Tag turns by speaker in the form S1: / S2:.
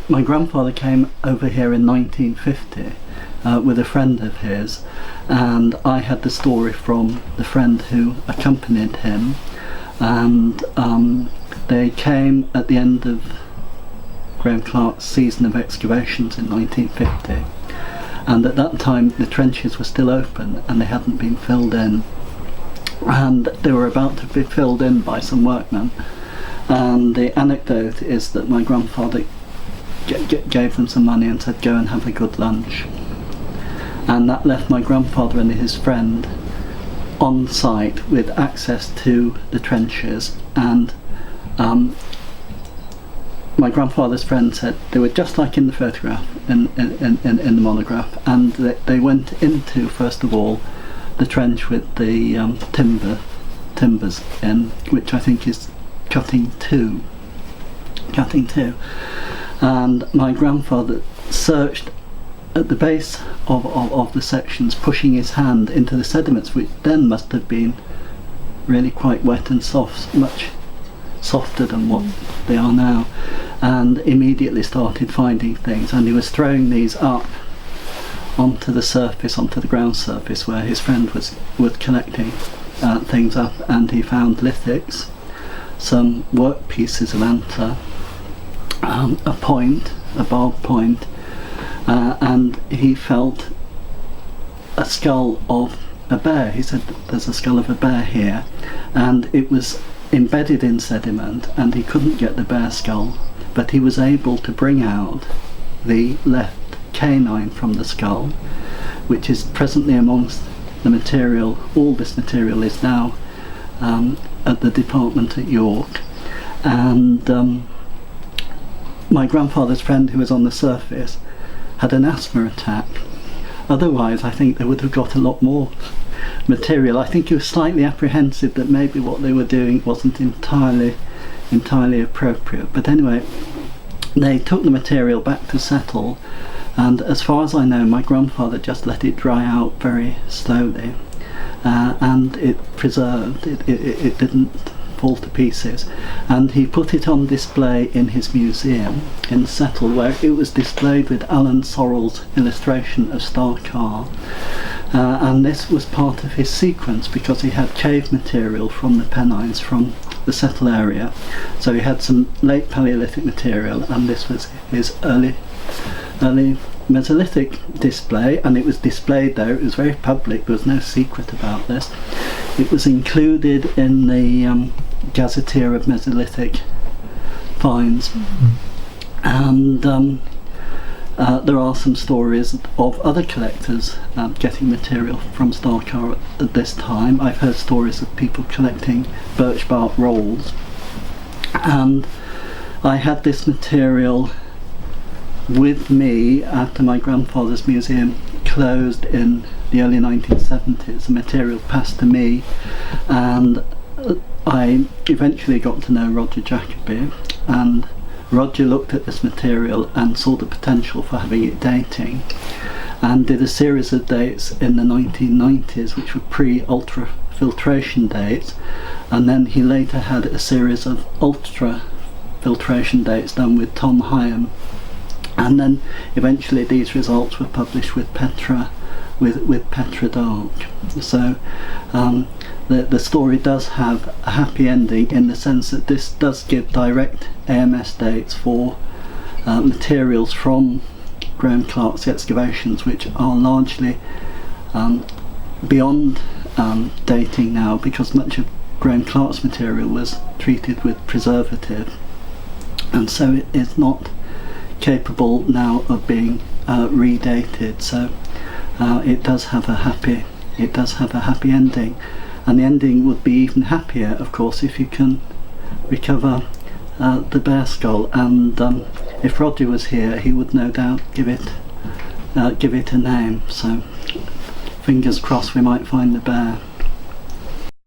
S1: my grandfather came over here in 1950 with a friend of his, and I had the story from the friend who accompanied him, and they came at the end of Graham Clark's season of excavations in 1950, and at that time the trenches were still open and they hadn't been filled in, and they were about to be filled in by some workmen. And the anecdote is that my grandfather gave them some money and said, go and have a good lunch, and that left my grandfather and his friend on site with access to the trenches. And my grandfather's friend said they were just like in the photograph, in the monograph, and they went into, first of all, the trench with the timbers in, which I think is cutting two, and my grandfather searched at the base of the sections, pushing his hand into the sediments, which then must have been really quite wet and soft, much softer than what they are now, and immediately started finding things, and he was throwing these up onto the surface, onto the ground surface where his friend was collecting things up, and he found lithics, some work pieces of antler, a barbed point, and he felt a skull of a bear. He said there's a skull of a bear here, and it was embedded in sediment, and he couldn't get the bear skull, but he was able to bring out the left canine from the skull, which is presently amongst the material. All this material is now at the department at York, and my grandfather's friend, who was on the surface, had an asthma attack. Otherwise I think they would have got a lot more material. I think he was slightly apprehensive that maybe what they were doing wasn't entirely appropriate, but anyway, they took the material back to settle, and as far as I know, my grandfather just let it dry out very slowly, and it preserved, it didn't fall to pieces, and he put it on display in his museum in Settle, where it was displayed with Alan Sorrell's illustration of Star Carr, and this was part of his sequence because he had cave material from the Pennines, from the Settle area, so he had some late Paleolithic material, and this was his early Mesolithic display, and it was displayed there. It was very public, there was no secret about this. It was included in the Gazetteer of Mesolithic Finds, and there are some stories of other collectors getting material from Star Carr at this time. I've heard stories of people collecting birch bark rolls, and I had this material with me after my grandfather's museum closed in the early 1970s. The material passed to me, and I eventually got to know Roger Jacoby, and Roger looked at this material and saw the potential for having it dating, and did a series of dates in the 1990s which were pre-ultrafiltration dates, and then he later had a series of ultrafiltration dates done with Tom Hyam, and then eventually these results were published with Petra Dark. So the story does have a happy ending, in the sense that this does give direct AMS dates for materials from Graham Clark's excavations, which are largely beyond dating now, because much of Graham Clark's material was treated with preservative, and so it is not capable now of being redated. So it does have a happy ending, and the ending would be even happier, of course, if you can recover the bear skull, and if Roger was here, he would no doubt give it a name. So fingers crossed we might find the bear.